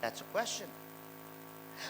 That's a question.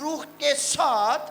روح کے ساتھ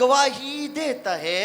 گواہی دیتا ہے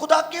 خدا کے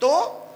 تو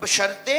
بشرطے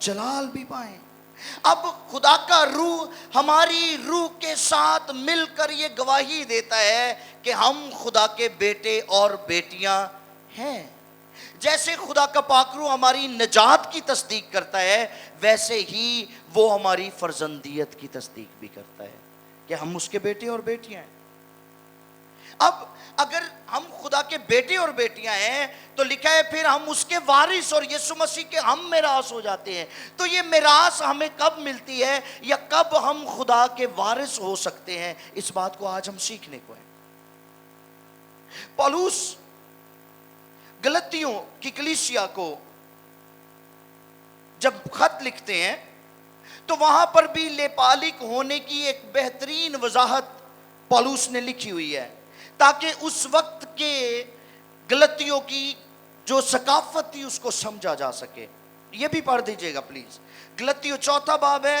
جلال بھی پائیں. اب خدا کا روح ہماری روح کے ساتھ مل کر یہ گواہی دیتا ہے کہ ہم خدا کے بیٹے اور بیٹیاں ہیں. جیسے خدا کا پاک روح ہماری نجات کی تصدیق کرتا ہے, ویسے ہی وہ ہماری فرزندیت کی تصدیق بھی کرتا ہے کہ ہم اس کے بیٹے اور بیٹیاں ہیں. اب اگر ہم خدا کے بیٹے اور بیٹیاں ہیں تو لکھا ہے پھر ہم اس کے وارث اور یسوع مسیح کے ہم میراث ہو جاتے ہیں. تو یہ میراث ہمیں کب ملتی ہے یا کب ہم خدا کے وارث ہو سکتے ہیں, اس بات کو آج ہم سیکھنے کو ہیں. پولس گلتیوں کی کلیسیا کو جب خط لکھتے ہیں تو وہاں پر بھی لیپالک ہونے کی ایک بہترین وضاحت پولس نے لکھی ہوئی ہے تاکہ اس وقت کے گلتیوں کی جو ثقافت تھی اس کو سمجھا جا سکے. یہ بھی پڑھ دیجئے گا پلیز. گلتیوں 4 باب ہے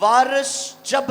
وارث جب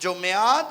جو میعاد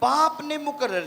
باپ نے مقرر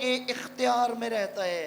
کے اختیار میں رہتا ہے.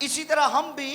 اسی طرح ہم بھی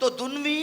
تو دنوی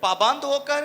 پابند ہو کر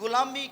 غلامی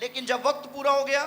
لیکن جب وقت پورا ہو گیا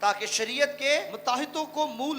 تاکہ شریعت کے متاحدوں کو مول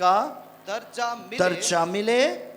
کا درجہ ملے.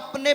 اپنے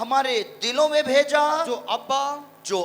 ہمارے دلوں میں بھیجا جو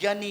یعنی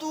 تو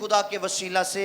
خدا کے وسیلہ سے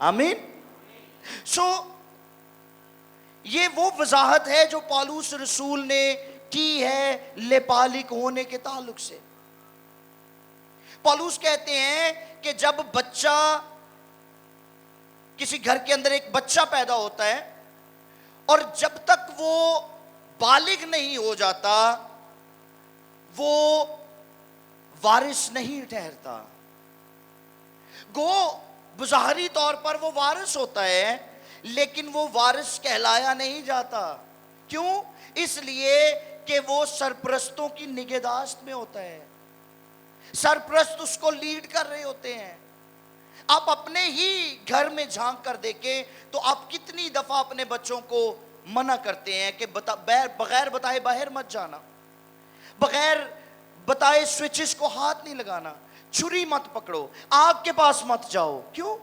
آمین. یہ وہ وضاحت ہے جو پالوس رسول نے کی ہے لیپالک ہونے کے تعلق سے. پالوس کہتے ہیں کہ جب بچہ کسی گھر کے اندر ایک بچہ پیدا ہوتا ہے اور جب تک وہ بالغ نہیں ہو جاتا وہ وارث نہیں ٹھہرتا. گو بظاہری طور پر وہ وارث ہوتا ہے لیکن وہ وارث کہلایا نہیں جاتا. کیوں؟ اس لیے کہ وہ سرپرستوں کی نگہداشت میں ہوتا ہے. سرپرست اس کو لیڈ کر رہے ہوتے ہیں. آپ اپنے ہی گھر میں جھانک کر دیکھیں تو آپ کتنی دفعہ اپنے بچوں کو منع کرتے ہیں کہ بغیر بتائے باہر مت جانا, بغیر بتائے سوئچز کو ہاتھ نہیں لگانا, چھری مت پکڑو, آگ کے پاس مت جاؤ. کیوں؟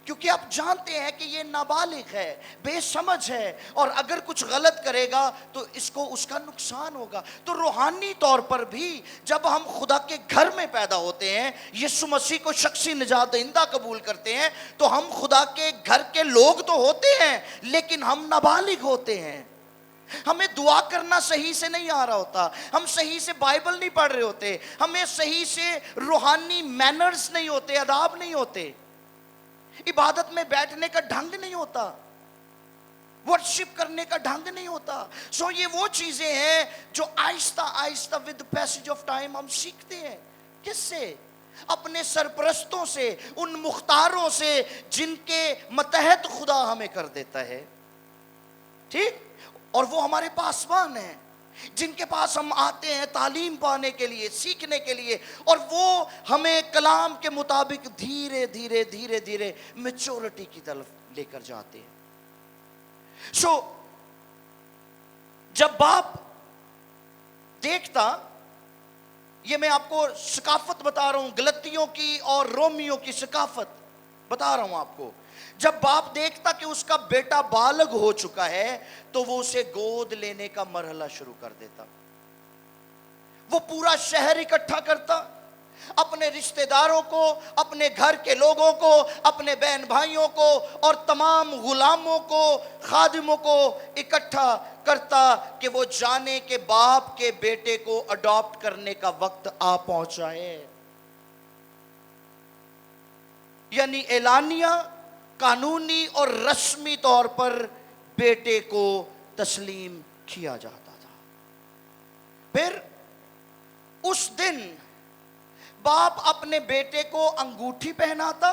کیونکہ آپ جانتے ہیں کہ یہ نابالغ ہے, بے سمجھ ہے, اور اگر کچھ غلط کرے گا تو اس کا نقصان ہوگا. تو روحانی طور پر بھی جب ہم خدا کے گھر میں پیدا ہوتے ہیں, یسوع مسیح کو شخصی نجات دہندہ قبول کرتے ہیں, تو ہم خدا کے گھر کے لوگ تو ہوتے ہیں لیکن ہم نابالغ ہوتے ہیں. ہمیں دعا کرنا صحیح سے نہیں آ رہا ہوتا, ہم صحیح سے بائبل نہیں پڑھ رہے ہوتے, ہمیں صحیح سے روحانی مینرز نہیں ہوتے, آداب نہیں ہوتے, عبادت میں بیٹھنے کا ڈھنگ نہیں ہوتا, ورشپ کرنے کا ڈھنگ نہیں ہوتا. سو یہ وہ چیزیں ہیں جو آہستہ آہستہ ود پیسج آف ٹائم ہم سیکھتے ہیں. کس سے؟ اپنے سرپرستوں سے, ان مختاروں سے جن کے متحد خدا ہمیں کر دیتا ہے. ٹھیک, اور وہ ہمارے پاسبان ہیں جن کے پاس ہم آتے ہیں تعلیم پانے کے لیے, سیکھنے کے لیے, اور وہ ہمیں کلام کے مطابق دھیرے دھیرے دھیرے دھیرے میچورٹی کی طرف لے کر جاتے ہیں. سو جب باپ دیکھتا, یہ میں آپ کو ثقافت بتا رہا ہوں, گلتیوں کی اور رومیوں کی ثقافت بتا رہا ہوں آپ کو. جب باپ دیکھتا کہ اس کا بیٹا بالغ ہو چکا ہے تو وہ اسے گود لینے کا مرحلہ شروع کر دیتا. وہ پورا شہر اکٹھا کرتا, اپنے رشتہ داروں کو, اپنے گھر کے لوگوں کو, اپنے بہن بھائیوں کو اور تمام غلاموں کو, خادموں کو اکٹھا کرتا کہ وہ جانے کہ باپ کے بیٹے کو اڈاپٹ کرنے کا وقت آ پہنچا ہے. یعنی اعلانیہ, قانونی اور رسمی طور پر بیٹے کو تسلیم کیا جاتا تھا. پھر اس دن باپ اپنے بیٹے کو انگوٹھی پہناتا,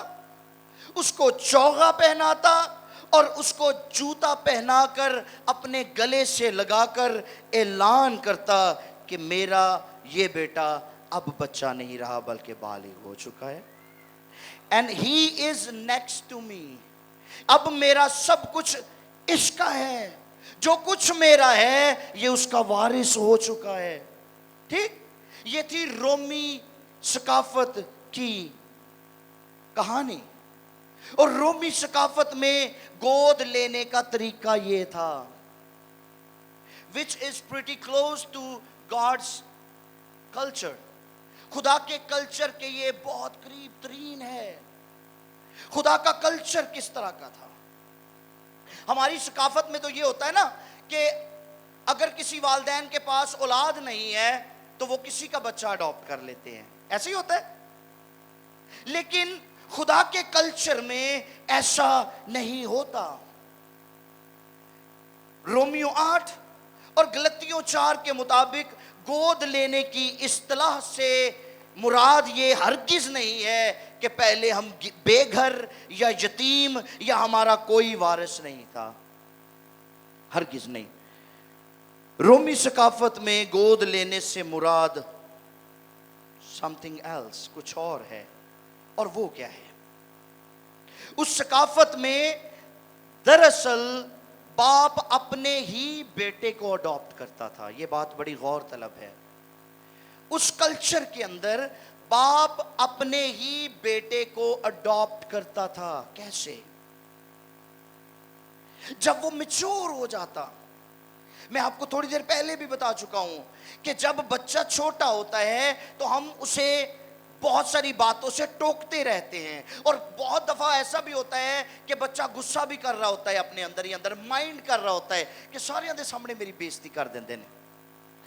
اس کو چوغا پہناتا اور اس کو جوتا پہنا کر اپنے گلے سے لگا کر اعلان کرتا کہ میرا یہ بیٹا اب بچہ نہیں رہا بلکہ بالغ ہو چکا ہے. And he is next to me. اب میرا سب کچھ اس کا ہے, جو کچھ میرا ہے یہ اس کا وارث ہو چکا ہے. ٹھیک, یہ تھی رومی ثقافت کی کہانی. اور رومی ثقافت میں گود لینے کا طریقہ یہ تھا, which is pretty close to God's culture. خدا کے کلچر کے یہ بہت قریب ترین ہے. خدا کا کلچر کس طرح کا تھا؟ ہماری ثقافت میں تو یہ ہوتا ہے نا کہ اگر کسی والدین کے پاس اولاد نہیں ہے تو وہ کسی کا بچہ اڈاپٹ کر لیتے ہیں, ایسے ہی ہوتا ہے. لیکن خدا کے کلچر میں ایسا نہیں ہوتا. رومیو 8 اور گلتیوں 4 کے مطابق گود لینے کی اصطلاح سے مراد یہ ہرگز نہیں ہے کہ پہلے ہم بے گھر یا یتیم یا ہمارا کوئی وارث نہیں تھا, ہرگز نہیں. رومی ثقافت میں گود لینے سے مراد something else, کچھ اور ہے. اور وہ کیا ہے؟ اس ثقافت میں دراصل باپ اپنے ہی بیٹے کو اڈاپٹ کرتا تھا. یہ بات بڑی غور طلب ہے. اس کلچر کے اندر باپ اپنے ہی بیٹے کو اڈاپٹ کرتا تھا. کیسے؟ جب وہ میچور ہو جاتا. میں آپ کو تھوڑی دیر پہلے بھی بتا چکا ہوں کہ جب بچہ چھوٹا ہوتا ہے تو ہم اسے بہت ساری باتوں سے ٹوکتے رہتے ہیں, اور بہت دفعہ ایسا بھی ہوتا ہے کہ بچہ غصہ بھی کر رہا ہوتا ہے, اپنے اندر ہی اندر مائنڈ کر رہا ہوتا ہے کہ سارے اندر سامنے میری بےزتی کر دیندے نے,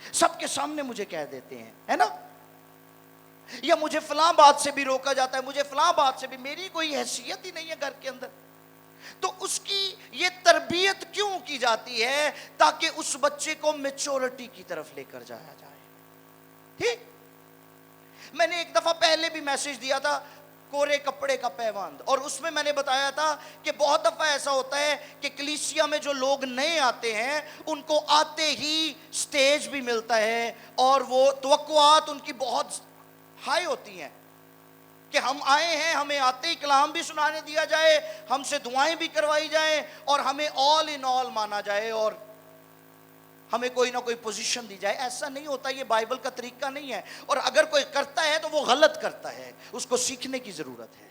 سب کے سامنے مجھے کہہ دیتے ہیں, ہے نا, یا مجھے فلاں بات سے بھی روکا جاتا ہے, مجھے فلاں بات سے بھی, میری کوئی حیثیت ہی نہیں ہے گھر کے اندر. تو اس کی یہ تربیت کیوں کی جاتی ہے؟ تاکہ اس بچے کو میچورٹی کی طرف لے کر جایا جائے. ٹھیک, میں نے ایک دفعہ پہلے بھی میسج دیا تھا کورے کپڑے کا پیوند, اور اس میں نے بتایا تھا کہ بہت دفعہ ایسا ہوتا ہے کہ کلیسیا میں جو لوگ نئے آتے ہیں ان کو آتے ہی سٹیج بھی ملتا ہے اور وہ توقعات ان کی بہت ہائی ہوتی ہیں کہ ہم آئے ہیں, ہمیں آتے ہی کلام بھی سنانے دیا جائے, ہم سے دعائیں بھی کروائی جائیں, اور ہمیں آل ان آل مانا جائے, اور ہمیں کوئی نہ کوئی پوزیشن دی جائے. ایسا نہیں ہوتا, یہ بائبل کا طریقہ نہیں ہے, اور اگر کوئی کرتا ہے تو وہ غلط کرتا ہے, اس کو سیکھنے کی ضرورت ہے.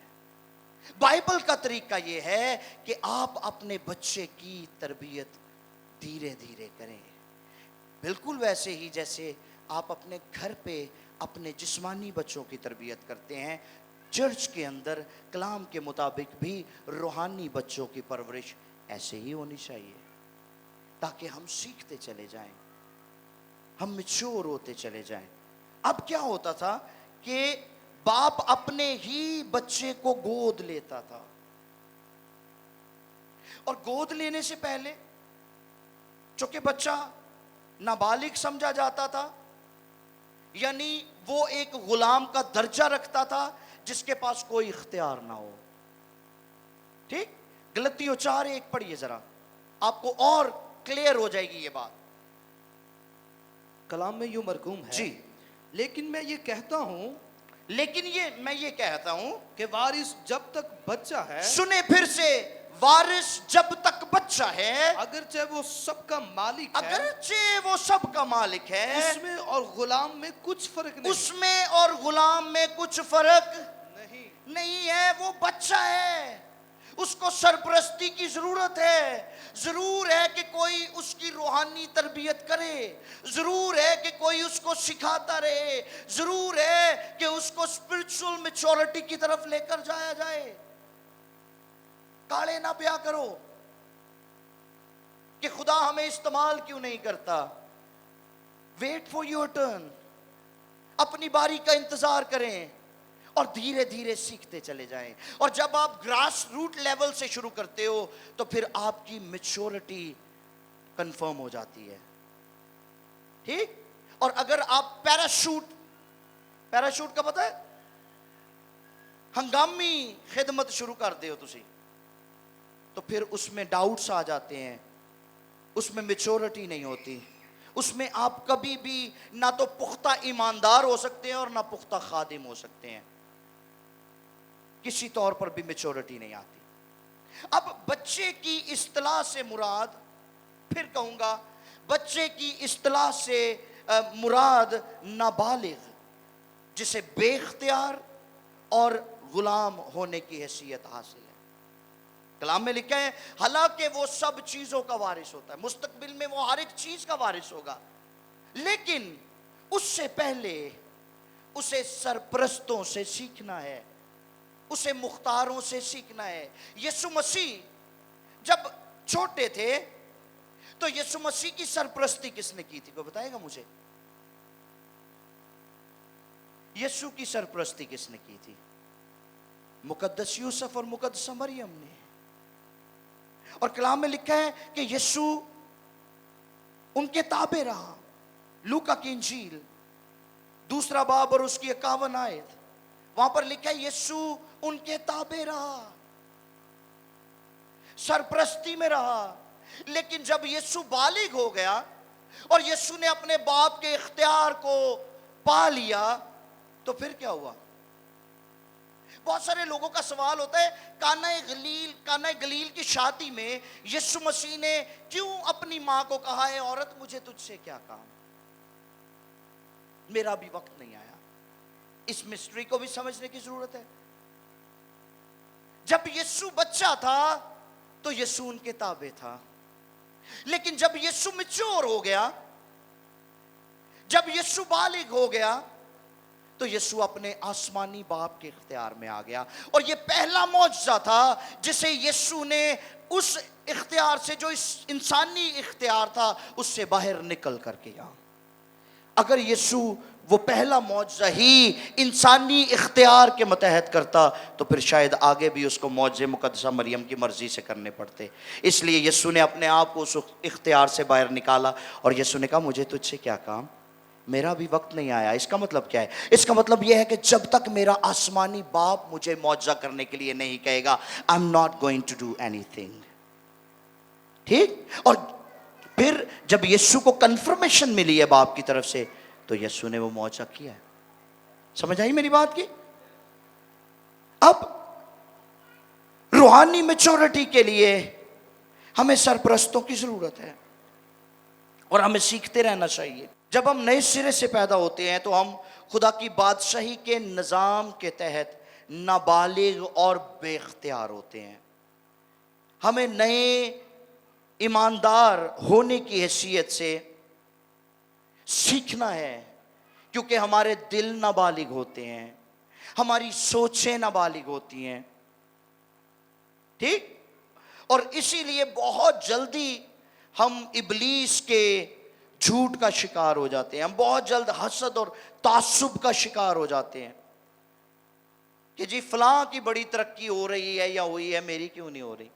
بائبل کا طریقہ یہ ہے کہ آپ اپنے بچے کی تربیت دھیرے دھیرے کریں, بالکل ویسے ہی جیسے آپ اپنے گھر پہ اپنے جسمانی بچوں کی تربیت کرتے ہیں. چرچ کے اندر کلام کے مطابق بھی روحانی بچوں کی پرورش ایسے ہی ہونی چاہیے. تاکہ ہم سیکھتے چلے جائیں, ہم میچور ہوتے چلے جائیں. اب کیا ہوتا تھا کہ باپ اپنے ہی بچے کو گود لیتا تھا, اور گود لینے سے پہلے چونکہ بچہ نابالغ سمجھا جاتا تھا, یعنی وہ ایک غلام کا درجہ رکھتا تھا جس کے پاس کوئی اختیار نہ ہو. ٹھیک, غلطیوں 4:1 پڑھیے ذرا, آپ کو اور کلیئر ہو جائے گی یہ بات. کلام میں یوں مرقوم ہے, جی, لیکن میں یہ کہتا ہوں لیکن میں یہ کہتا ہوں, کہ وارث جب تک بچہ ہے, سنیں پھر سے, وارث جب تک بچہ ہے, اگرچہ وہ سب کا مالک ہے, اگرچہ وہ سب کا مالک ہے, اس میں اور غلام میں کچھ فرق نہیں. اس میں اور غلام میں کچھ فرق نہیں. نہیں ہے. وہ بچہ ہے, اس کو سرپرستی کی ضرورت ہے. ضرور ہے کہ کوئی اس کی روحانی تربیت کرے, ضرور ہے کہ کوئی اس کو سکھاتا رہے, ضرور ہے کہ اس کو اسپرچول میچورٹی کی طرف لے کر جایا جائے. کاڑے نہ پیا کرو کہ خدا ہمیں استعمال کیوں نہیں کرتا. ویٹ فار یور ٹرن, اپنی باری کا انتظار کریں اور دھیرے دھیرے سیکھتے چلے جائیں. اور جب آپ گراس روٹ لیول سے شروع کرتے ہو تو پھر آپ کی میچورٹی کنفرم ہو جاتی ہے. ٹھیک, اور اگر آپ پیراشوٹ کا پتہ ہے, ہنگامی خدمت شروع کر دے ہو تسی, تو پھر اس میں ڈاؤٹس آ جاتے ہیں, اس میں میچورٹی نہیں ہوتی, اس میں آپ کبھی بھی نہ تو پختہ ایماندار ہو سکتے ہیں اور نہ پختہ خادم ہو سکتے ہیں, کسی طور پر بھی میچورٹی نہیں آتی. اب بچے کی اصطلاح سے مراد, پھر کہوں گا, بچے کی اصطلاح سے مراد نابالغ جسے بے اختیار اور غلام ہونے کی حیثیت حاصل ہے. کلام میں لکھا ہے حالانکہ وہ سب چیزوں کا وارث ہوتا ہے, مستقبل میں وہ ہر ایک چیز کا وارث ہوگا, لیکن اس سے پہلے اسے سرپرستوں سے سیکھنا ہے, اسے مختاروں سے سیکھنا ہے. یسوع مسیح جب چھوٹے تھے تو یسوع مسیح کی سرپرستی کس نے کی تھی, کوئی بتائے گا مجھے؟ یسوع کی سرپرستی کس نے کی تھی؟ مقدس یوسف اور مقدسہ مریم نے. اور کلام میں لکھا ہے کہ یسوع ان کے تابع رہا. لوکا کی انجیل 2 باب اور اس کی 51 آیت, وہاں پر لکھا ہے یسوع ان کے تابع رہا, سرپرستی میں رہا. لیکن جب یسوع بالغ ہو گیا اور یسوع نے اپنے باپ کے اختیار کو پا لیا تو پھر کیا ہوا؟ بہت سارے لوگوں کا سوال ہوتا ہے, کانا گلیل کی شادی میں یسوع مسیح نے کیوں اپنی ماں کو کہا ہے عورت مجھے تجھ سے کیا کام, میرا بھی وقت نہیں آیا. اس مسٹری کو بھی سمجھنے کی ضرورت ہے. جب یسوع بچہ تھا تو یسوع ان کے تابع تھا, لیکن جب یسوع میچور ہو گیا, جب یسوع بالغ ہو گیا تو یسوع اپنے آسمانی باپ کے اختیار میں آ گیا. اور یہ پہلا معجزہ تھا جسے یسوع نے اس اختیار سے, جو اس انسانی اختیار تھا, اس سے باہر نکل کر کیا. اگر یسوع وہ پہلا معجزہ ہی انسانی اختیار کے متحد کرتا تو پھر شاید آگے بھی اس کو معجزے مقدسہ مریم کی مرضی سے کرنے پڑتے. اس لیے یسوع نے اپنے آپ کو اس اختیار سے باہر نکالا اور یسوع نے کہا مجھے تجھ سے کیا کام, میرا بھی وقت نہیں آیا. اس کا مطلب کیا ہے؟ اس کا مطلب یہ ہے کہ جب تک میرا آسمانی باپ مجھے معجزہ کرنے کے لیے نہیں کہے گا, I'm not going to do anything. ٹھیک, اور پھر جب یسوع کو کنفرمیشن ملی ہے باپ کی طرف سے تو یسوع نے وہ معجزہ کیا ہے. سمجھ آئی میری بات کی؟ اب روحانی میچورٹی کے لیے ہمیں سرپرستوں کی ضرورت ہے اور ہمیں سیکھتے رہنا چاہیے. جب ہم نئے سرے سے پیدا ہوتے ہیں تو ہم خدا کی بادشاہی کے نظام کے تحت نابالغ اور بے اختیار ہوتے ہیں. ہمیں نئے ایماندار ہونے کی حیثیت سے سیکھنا ہے, کیونکہ ہمارے دل نابالغ ہوتے ہیں, ہماری سوچیں نابالغ ہوتی ہیں. ٹھیک, اور اسی لیے بہت جلدی ہم ابلیس کے جھوٹ کا شکار ہو جاتے ہیں. ہم بہت جلد حسد اور تعصب کا شکار ہو جاتے ہیں کہ جی فلاں کی بڑی ترقی ہو رہی ہے یا ہوئی ہے, میری کیوں نہیں ہو رہی,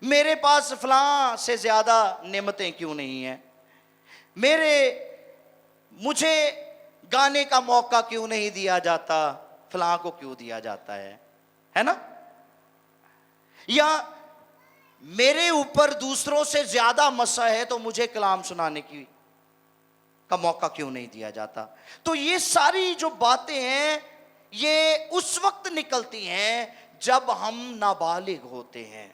میرے پاس فلاں سے زیادہ نعمتیں کیوں نہیں ہیں, مجھے گانے کا موقع کیوں نہیں دیا جاتا, فلاں کو کیوں دیا جاتا ہے نا, یا میرے اوپر دوسروں سے زیادہ مسا ہے تو مجھے کلام سنانے کا موقع کیوں نہیں دیا جاتا. تو یہ ساری جو باتیں ہیں یہ اس وقت نکلتی ہیں جب ہم نابالغ ہوتے ہیں,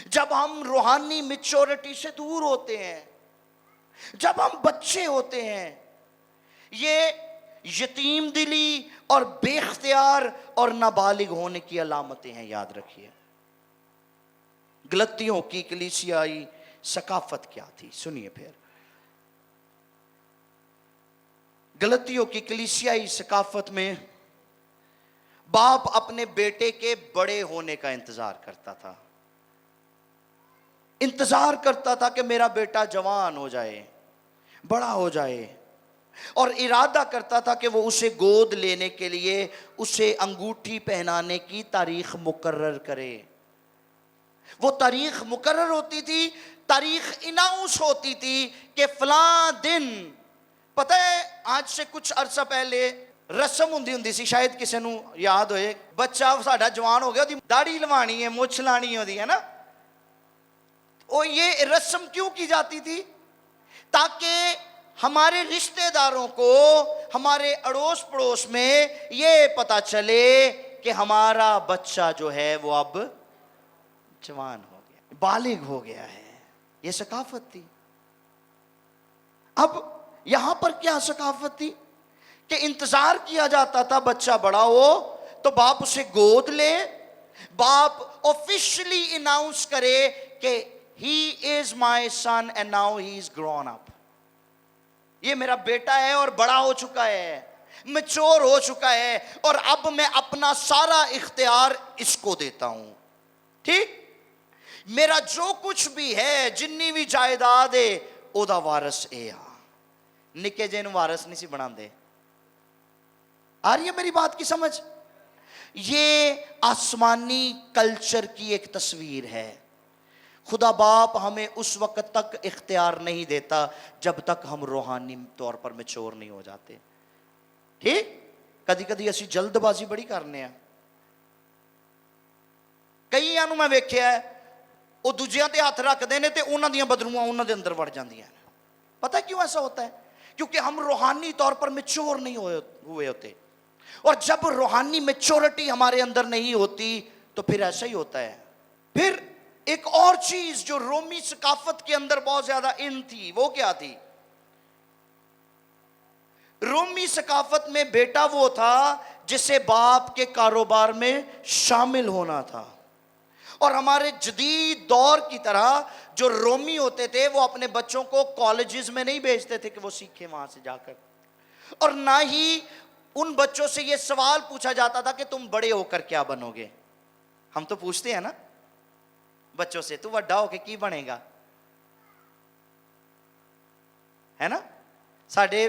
جب ہم روحانی میچورٹی سے دور ہوتے ہیں, جب ہم بچے ہوتے ہیں. یہ یتیم دلی اور بے اختیار اور نابالغ ہونے کی علامتیں ہیں, یاد رکھیے. گلتیوں کی کلیسیائی ثقافت کیا تھی, سنیے پھر. گلتیوں کی کلیسیائی ثقافت میں باپ اپنے بیٹے کے بڑے ہونے کا انتظار کرتا تھا کہ میرا بیٹا جوان ہو جائے, بڑا ہو جائے, اور ارادہ کرتا تھا کہ وہ اسے گود لینے کے لیے اسے انگوٹھی پہنانے کی تاریخ مقرر کرے. وہ تاریخ مقرر ہوتی تھی, تاریخ اناؤنس ہوتی تھی کہ فلاں دن, پتہ ہے آج سے کچھ عرصہ پہلے رسم ہوں سی, شاید کسی نو یاد ہوئے, بچہ ساڈا جوان ہو گیا, داڑھی لوانی ہے, مچھ لانی ہوتی ہے نا. اور یہ رسم کیوں کی جاتی تھی؟ تاکہ ہمارے رشتہ داروں کو, ہمارے اڑوس پڑوس میں یہ پتا چلے کہ ہمارا بچہ جو ہے وہ اب جوان ہو گیا, بالغ ہو گیا ہے. یہ ثقافت تھی. اب یہاں پر کیا ثقافت تھی کہ انتظار کیا جاتا تھا بچہ بڑا ہو تو باپ اسے گود لے, باپ آفیشلی اناؤنس کرے کہ he is my son and now he is grown up. یہ میرا بیٹا ہے اور بڑا ہو چکا ہے, میچور ہو چکا ہے, اور اب میں اپنا سارا اختیار اس کو دیتا ہوں. ٹھیک, میرا جو کچھ بھی ہے, جنی بھی جائیداد ہے, او دا وارث اے آ. نکے جے نوں وارث نہیں سی بنا دے. آ رہی ہے میری بات کی سمجھ؟ یہ آسمانی کلچر کی ایک تصویر ہے. خدا باپ ہمیں اس وقت تک اختیار نہیں دیتا جب تک ہم روحانی طور پر میچور نہیں ہو جاتے. ٹھیک, کدی کدی اسی جلد بازی بڑی کرنے ہیں. کئیاں نوں میں ویکھیا ہے وہ دوجیاں تے ہاتھ رکھتے ہیں تے انہاں دیاں بدروواں انہاں دے اندر وڑ جاندیاں. پتہ کیوں ایسا ہوتا ہے؟ کیونکہ ہم روحانی طور پر میچور نہیں ہوئے ہوتے, اور جب روحانی میچورٹی ہمارے اندر نہیں ہوتی تو پھر ایسا ہی ہوتا ہے. پھر ایک اور چیز جو رومی ثقافت کے اندر بہت زیادہ ان تھی, وہ کیا تھی؟ رومی ثقافت میں بیٹا وہ تھا جسے باپ کے کاروبار میں شامل ہونا تھا. اور ہمارے جدید دور کی طرح جو رومی ہوتے تھے وہ اپنے بچوں کو کالجز میں نہیں بھیجتے تھے کہ وہ سیکھیں وہاں سے جا کر, اور نہ ہی ان بچوں سے یہ سوال پوچھا جاتا تھا کہ تم بڑے ہو کر کیا بنو گے. ہم تو پوچھتے ہیں نا بچوں سے, تو بڑا ہو کے کی بنے گا, ہے نا. ساڈے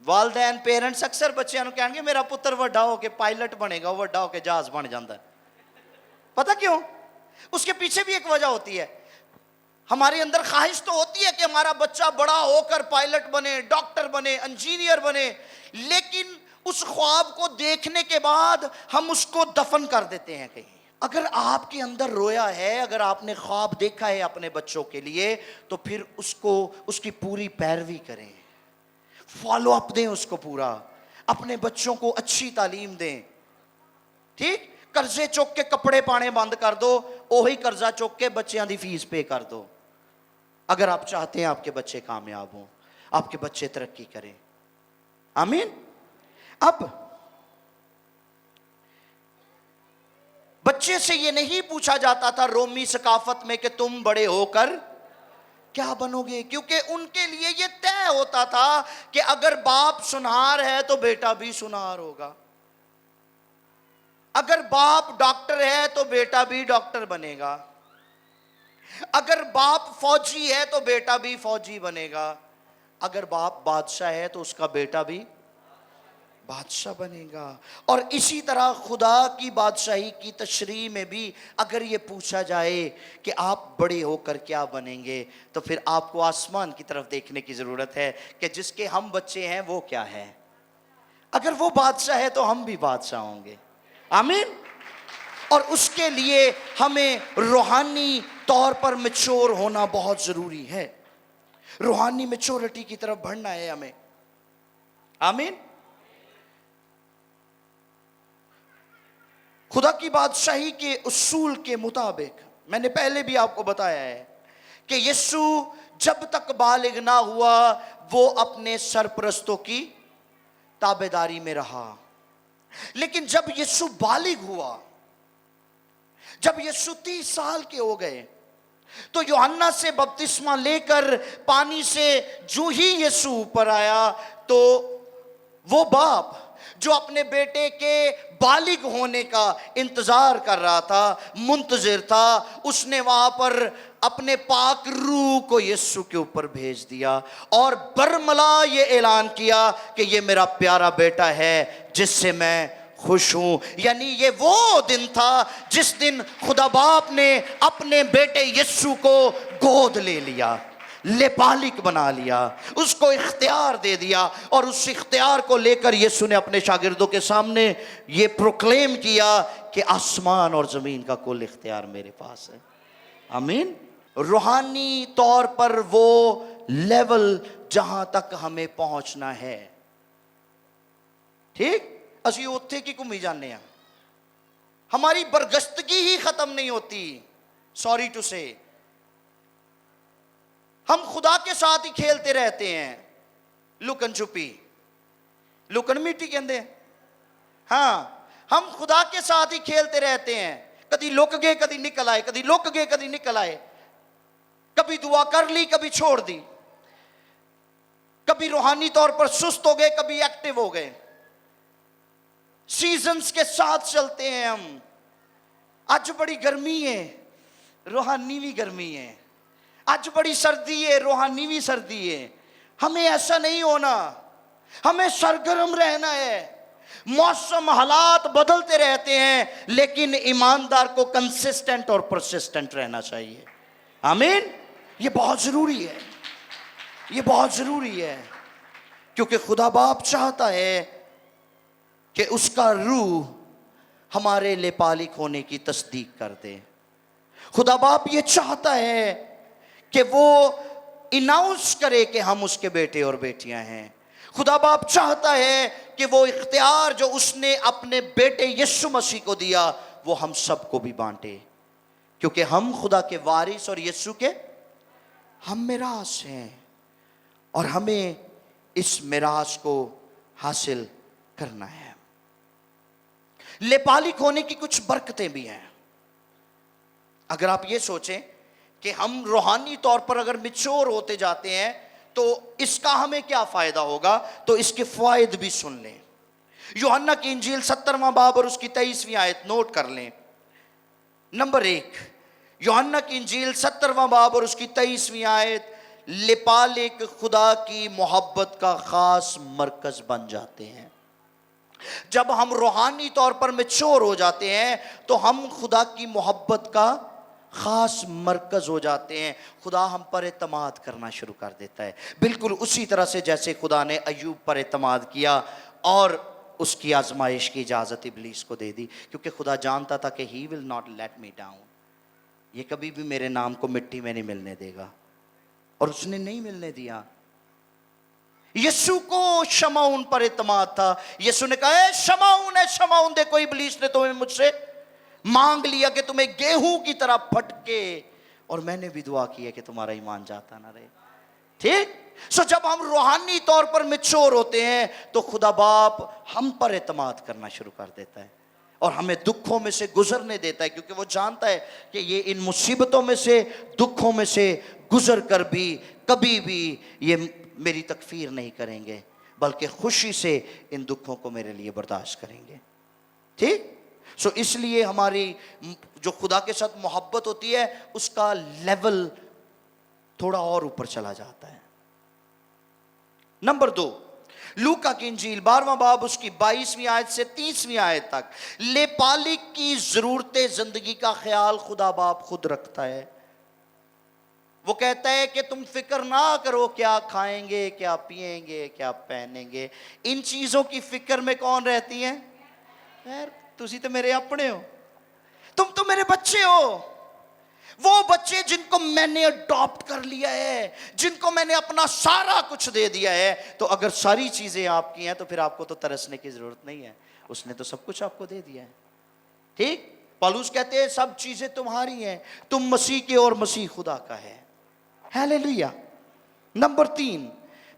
والدین پیرنٹس اکثر بچیاں نوں کہن گے میرا پتر بڑا ہو کے پائلٹ بنے گا, وہ بڑا ہو کے جہاز بن جاندا ہے. پتہ کیوں؟ اس کے پیچھے بھی ایک وجہ ہوتی ہے. ہمارے اندر خواہش تو ہوتی ہے کہ ہمارا بچہ بڑا ہو کر پائلٹ بنے, ڈاکٹر بنے, انجینئر بنے, لیکن اس خواب کو دیکھنے کے بعد ہم اس کو دفن کر دیتے ہیں کہیں. اگر آپ کے اندر رویا ہے, اگر آپ نے خواب دیکھا ہے اپنے بچوں کے لیے, تو پھر اس کی پوری پیروی کریں, فالو اپ دیں اس کو پورا, اپنے بچوں کو اچھی تعلیم دیں. ٹھیک, قرضے چوک کے کپڑے پانے بند کر دو, وہی قرضہ چوک کے بچیاں دی فیس پے کر دو, اگر آپ چاہتے ہیں آپ کے بچے کامیاب ہوں, آپ کے بچے ترقی کریں. آمین. اب بچے سے یہ نہیں پوچھا جاتا تھا رومی ثقافت میں کہ تم بڑے ہو کر کیا بنو گے, کیونکہ ان کے لیے یہ طے ہوتا تھا کہ اگر باپ سنار ہے تو بیٹا بھی سنار ہوگا. اگر باپ ڈاکٹر ہے تو بیٹا بھی ڈاکٹر بنے گا. اگر باپ فوجی ہے تو بیٹا بھی فوجی بنے گا. اگر باپ بادشاہ ہے تو اس کا بیٹا بھی بادشاہ بنے گا. اور اسی طرح خدا کی بادشاہی کی تشریح میں بھی اگر یہ پوچھا جائے کہ آپ بڑے ہو کر کیا بنیں گے، تو پھر آپ کو آسمان کی طرف دیکھنے کی ضرورت ہے کہ جس کے ہم بچے ہیں وہ کیا ہے. اگر وہ بادشاہ ہے تو ہم بھی بادشاہ ہوں گے. آمین. اور اس کے لیے ہمیں روحانی طور پر میچور ہونا بہت ضروری ہے. روحانی میچورٹی کی طرف بڑھنا ہے ہمیں. آمین. خدا کی بادشاہی کے اصول کے مطابق میں نے پہلے بھی آپ کو بتایا ہے کہ یسوع جب تک بالغ نہ ہوا وہ اپنے سرپرستوں کی تابعداری میں رہا. لیکن جب یسوع بالغ ہوا، جب یسوع 30 سال کے ہو گئے، تو یوحنا سے بپتسمہ لے کر پانی سے جو ہی یسوع اوپر آیا، تو وہ باپ جو اپنے بیٹے کے بالغ ہونے کا انتظار کر رہا تھا، منتظر تھا، اس نے وہاں پر اپنے پاک روح کو یسوع کے اوپر بھیج دیا اور برملا یہ اعلان کیا کہ یہ میرا پیارا بیٹا ہے جس سے میں خوش ہوں. یعنی یہ وہ دن تھا جس دن خدا باپ نے اپنے بیٹے یسوع کو گود لے لیا، لے بالغ بنا لیا، اس کو اختیار دے دیا. اور اس اختیار کو لے کر یسوع نے اپنے شاگردوں کے سامنے یہ پروکلیم کیا کہ آسمان اور زمین کا کل اختیار میرے پاس ہے. آمین. روحانی طور پر وہ لیول جہاں تک ہمیں پہنچنا ہے. ٹھیک، اسی اتھے کی کمی جانے ہیں، ہماری برگشتگی ہی ختم نہیں ہوتی. سوری ٹو سے، ہم خدا کے ساتھ ہی کھیلتے رہتے ہیں. لکن چھپی، لکن میٹی کہندے ہیں. ہاں، ہم خدا کے ساتھ ہی کھیلتے رہتے ہیں. کدی لک گئے کدی نکل آئے، کدی لک گئے کدی نکل آئے، کبھی دعا کر لی کبھی چھوڑ دی، کبھی روحانی طور پر سست ہو گئے کبھی ایکٹیو ہو گئے. سیزنز کے ساتھ چلتے ہیں ہم. آج بڑی گرمی ہے، روحانی بھی گرمی ہے. آج بڑی سردی ہے، روحانی بھی سردی ہے. ہمیں ایسا نہیں ہونا، ہمیں سرگرم رہنا ہے. موسم حالات بدلتے رہتے ہیں لیکن ایماندار کو کنسسٹنٹ اور پرسسٹنٹ رہنا چاہیے. آمین. یہ بہت ضروری ہے، یہ بہت ضروری ہے، کیونکہ خدا باپ چاہتا ہے کہ اس کا روح ہمارے لے بالغ ہونے کی تصدیق کر دے. خدا باپ یہ چاہتا ہے کہ وہ اناؤنس کرے کہ ہم اس کے بیٹے اور بیٹیاں ہیں. خدا باپ چاہتا ہے کہ وہ اختیار جو اس نے اپنے بیٹے یسوع مسیح کو دیا وہ ہم سب کو بھی بانٹے، کیونکہ ہم خدا کے وارث اور یسوع کے ہم میراث ہیں، اور ہمیں اس میراث کو حاصل کرنا ہے. لے بالغ ہونے کی کچھ برکتیں بھی ہیں. اگر آپ یہ سوچیں کہ ہم روحانی طور پر اگر میچور ہوتے جاتے ہیں تو اس کا ہمیں کیا فائدہ ہوگا، تو اس کے فوائد بھی سن لیں. یوحنا کی انجیل 17واں باب اور اس کی 23ویں آیت نوٹ کر لیں. نمبر 1، یوحنا کی انجیل 17واں باب اور اس کی 23ویں آیت. لے بالغ خدا کی محبت کا خاص مرکز بن جاتے ہیں. جب ہم روحانی طور پر میچور ہو جاتے ہیں تو ہم خدا کی محبت کا خاص مرکز ہو جاتے ہیں. خدا ہم پر اعتماد کرنا شروع کر دیتا ہے، بالکل اسی طرح سے جیسے خدا نے ایوب پر اعتماد کیا اور اس کی آزمائش کی اجازت ابلیس کو دے دی، کیونکہ خدا جانتا تھا کہ he will not let me down, یہ کبھی بھی میرے نام کو مٹی میں نہیں ملنے دے گا، اور اس نے نہیں ملنے دیا. یسوع کو شمعون پر اعتماد تھا. یسوع نے کہا اے شمعون دیکھو ابلیس نے تمہیں مجھ سے مانگ لیا کہ تمہیں گیہوں کی طرح پھٹکے، اور میں نے بھی دعا کی ہے کہ تمہارا ایمان جاتا نہ رہے. ٹھیک. سو جب ہم روحانی طور پر میچور ہوتے ہیں تو خدا باپ ہم پر اعتماد کرنا شروع کر دیتا ہے اور ہمیں دکھوں میں سے گزرنے دیتا ہے، کیونکہ وہ جانتا ہے کہ یہ ان مصیبتوں میں سے دکھوں میں سے گزر کر بھی کبھی بھی یہ میری تکفیر نہیں کریں گے، بلکہ خوشی سے ان دکھوں کو میرے لیے برداشت کریں گے. ٹھیک. سو اس لیے ہماری جو خدا کے ساتھ محبت ہوتی ہے اس کا لیول تھوڑا اور اوپر چلا جاتا ہے. نمبر 2، لوکا کی انجیل 12واں باب اس کی 22ویں آیت سے 30ویں آیت تک. لے پالک کی ضرورت زندگی کا خیال خدا باپ خود رکھتا ہے. وہ کہتا ہے کہ تم فکر نہ کرو کیا کھائیں گے، کیا پیئیں گے، کیا پہنیں گے. ان چیزوں کی فکر میں کون رہتی ہے؟ خیر تسی تو میرے اپنے ہو، تم تو میرے بچے ہو. وہ بچے جن کو میں نے اڈاپٹ کر لیا ہے، جن کو میں نے اپنا سارا کچھ دے دیا ہے. تو اگر ساری چیزیں آپ کی ہیں تو پھر آپ کو تو ترسنے کی ضرورت نہیں ہے، اس نے تو سب کچھ آپ کو دے دیا ہے. ٹھیک؟ پالوس کہتے ہیں سب چیزیں تمہاری ہیں، تم مسیح کے اور مسیح خدا کا ہے. ہیلیلویا. نمبر 3،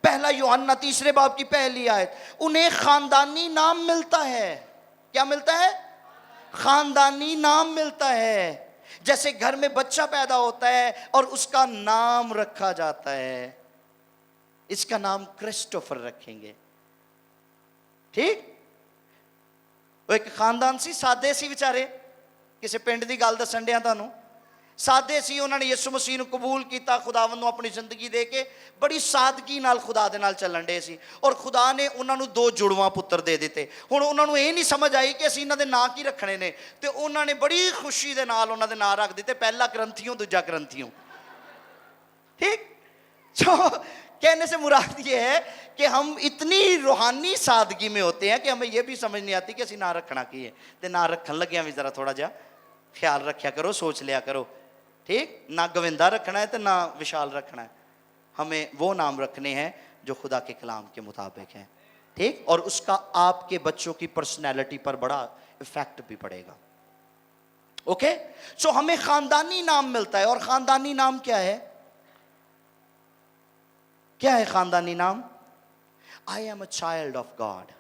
پہلا یوحنا 3 باب کی پہلی آیت. انہیں خاندانی نام ملتا ہے. کیا ملتا ہے؟ خاندانی نام ملتا ہے. جیسے گھر میں بچہ پیدا ہوتا ہے اور اس کا نام رکھا جاتا ہے، اس کا نام کرسٹوفر رکھیں گے. ٹھیک؟ وہ ایک خاندان سی سادے سی بیچارے، کسی پنڈ دی گل دسن ڈیا تانوں. سادے سی، انہوں نے یسوع مسیح نو قبول کیتا، خداوند نو اپنی زندگی دے کے بڑی سادگی نال خدا دے نال چلن ڈے سی. اور خدا نے انہوں نے 2 جڑواں پتر دے دیتے. ہن انہوں نے یہ نہیں سمجھ آئی کہ اسی انہاں دے نام کی رکھنے نے، تے انہوں نے بڑی خوشی دے نال انہاں دے نام رکھ دیتے، پہلا کرنتھیوں دوجا کرنتھیوں. ٹھیک؟ جو کہنے سے مراد یہ ہے کہ ہم اتنی روحانی سادگی میں ہوتے ہیں کہ ہمیں یہ بھی سمجھ نہیں آتی کہ اسی نام رکھنا کی ہے. تے نام رکھن لگیاں بھی ذرا تھوڑا جا خیال رکھیا کرو، سوچ لیا کرو. ٹھیک؟ نہ گویندا رکھنا ہے تو نہ وشال رکھنا ہے. ہمیں وہ نام رکھنے ہیں جو خدا کے کلام کے مطابق ہیں. ٹھیک؟ اور اس کا آپ کے بچوں کی پرسنالٹی پر بڑا افیکٹ بھی پڑے گا. اوکے؟ سو ہمیں خاندانی نام ملتا ہے. اور خاندانی نام کیا ہے؟ کیا ہے خاندانی نام؟ I am a child of God.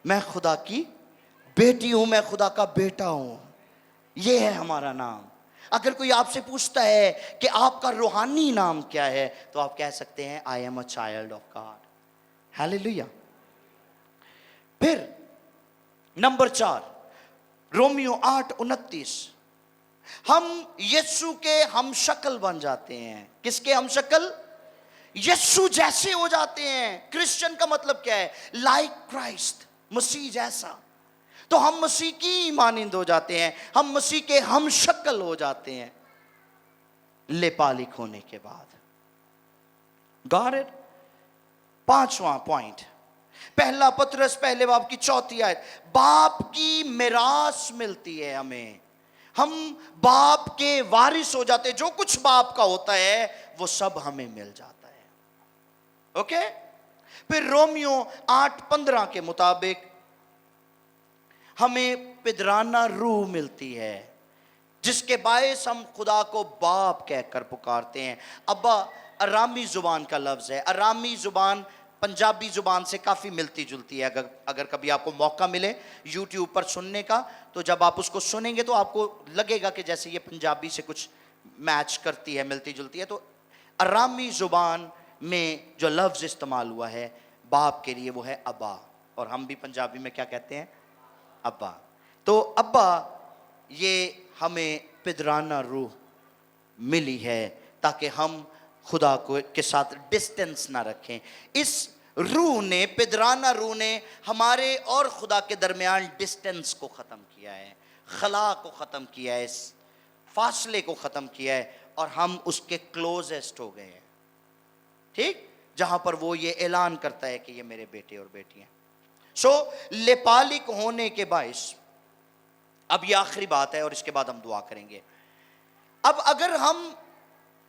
میں خدا کی بیٹی ہوں، میں خدا کا بیٹا ہوں. یہ ہے ہمارا نام. اگر کوئی آپ سے پوچھتا ہے کہ آپ کا روحانی نام کیا ہے تو آپ کہہ سکتے ہیں I am a child of God. Hallelujah. پھر نمبر 4، رومیو 8:29. ہم یسوع کے ہم شکل بن جاتے ہیں. کس کے ہم شکل؟ یسوع جیسے ہو جاتے ہیں. کرسچن کا مطلب کیا ہے؟ لائک کرائسٹ، مسیح جیسا. تو ہم مسیح کی مانند ہو جاتے ہیں، ہم مسیح کے ہم شکل ہو جاتے ہیں لے پالک ہونے کے بعد. Got it? 5واں پوائنٹ، پہلا پطرس پہلے باب کی 4 آیت. باپ کی میراث ملتی ہے ہمیں، ہم باپ کے وارث ہو جاتے ہیں. جو کچھ باپ کا ہوتا ہے وہ سب ہمیں مل جاتا ہے. اوکے؟ پھر رومیو 8:15 کے مطابق ہمیں پدرانہ روح ملتی ہے جس کے باعث ہم خدا کو باپ کہہ کر پکارتے ہیں. ابا ارامی زبان کا لفظ ہے. ارامی زبان پنجابی زبان سے کافی ملتی جلتی ہے. اگر کبھی آپ کو موقع ملے یوٹیوب پر سننے کا تو جب آپ اس کو سنیں گے تو آپ کو لگے گا کہ جیسے یہ پنجابی سے کچھ میچ کرتی ہے، ملتی جلتی ہے. تو ارامی زبان میں جو لفظ استعمال ہوا ہے باپ کے لیے وہ ہے ابا، اور ہم بھی پنجابی میں کیا کہتے ہیں؟ ابا. تو ابا یہ ہمیں پدرانہ روح ملی ہے تاکہ ہم خدا کے ساتھ ڈسٹنس نہ رکھیں. اس روح نے، پدرانہ روح نے ہمارے اور خدا کے درمیان ڈسٹنس کو ختم کیا ہے، خلا کو ختم کیا ہے، اس فاصلے کو ختم کیا ہے، اور ہم اس کے کلوزسٹ ہو گئے ہیں. ٹھیک؟ جہاں پر وہ یہ اعلان کرتا ہے کہ یہ میرے بیٹے اور بیٹی ہیں. سو لپالک ہونے کے باعث، اب یہ آخری بات ہے اور اس کے بعد ہم دعا کریں گے. اب اگر ہم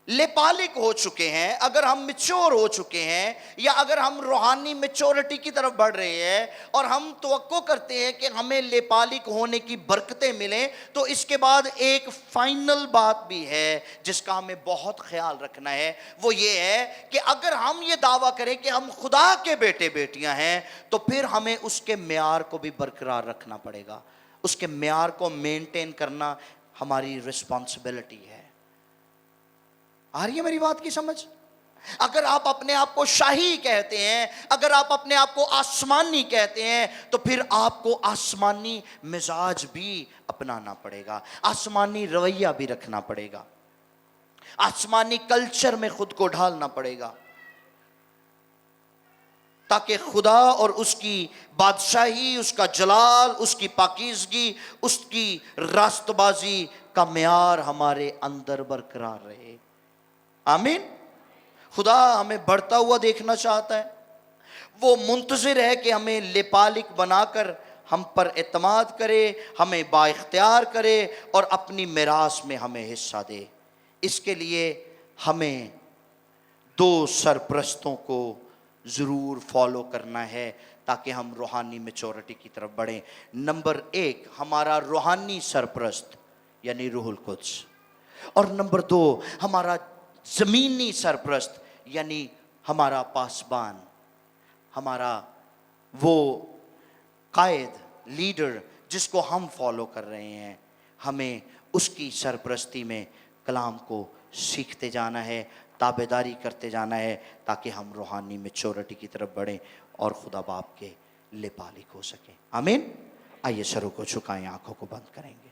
لپالک ہو چکے ہیں، اگر ہم میچور ہو چکے ہیں، یا اگر ہم روحانی میچورٹی کی طرف بڑھ رہے ہیں اور ہم توقع کرتے ہیں کہ ہمیں لپالک ہونے کی برکتیں ملیں، تو اس کے بعد ایک فائنل بات بھی ہے جس کا ہمیں بہت خیال رکھنا ہے. وہ یہ ہے کہ اگر ہم یہ دعویٰ کریں کہ ہم خدا کے بیٹے بیٹیاں ہیں تو پھر ہمیں اس کے معیار کو بھی برقرار رکھنا پڑے گا. اس کے معیار کو مینٹین کرنا ہماری رسپانسبلٹی ہے. آ رہی ہے میری بات کی سمجھ؟ اگر آپ اپنے آپ کو شاہی کہتے ہیں، اگر آپ اپنے آپ کو آسمانی کہتے ہیں، تو پھر آپ کو آسمانی مزاج بھی اپنانا پڑے گا، آسمانی رویہ بھی رکھنا پڑے گا، آسمانی کلچر میں خود کو ڈھالنا پڑے گا، تاکہ خدا اور اس کی بادشاہی، اس کا جلال، اس کی پاکیزگی، اس کی راست بازی کا معیار ہمارے اندر برقرار رہے۔ آمین۔ خدا ہمیں بڑھتا ہوا دیکھنا چاہتا ہے، وہ منتظر ہے کہ ہمیں لپالک بنا کر ہم پر اعتماد کرے، ہمیں با اختیار کرے اور اپنی میراث میں ہمیں حصہ دے۔ اس کے لیے ہمیں دو سرپرستوں کو ضرور فالو کرنا ہے تاکہ ہم روحانی میچورٹی کی طرف بڑھیں۔ نمبر 1 ہمارا روحانی سرپرست یعنی روح القدس، اور نمبر 2 ہمارا زمینی سرپرست یعنی ہمارا پاسبان، ہمارا وہ قائد، لیڈر جس کو ہم فالو کر رہے ہیں۔ ہمیں اس کی سرپرستی میں کلام کو سیکھتے جانا ہے، تابعداری کرتے جانا ہے، تاکہ ہم روحانی میچورٹی کی طرف بڑھیں اور خدا باپ کے لپالک ہو سکیں۔ آمین۔ آئیے سروں کو جھکائیں، آنکھوں کو بند کریں گے۔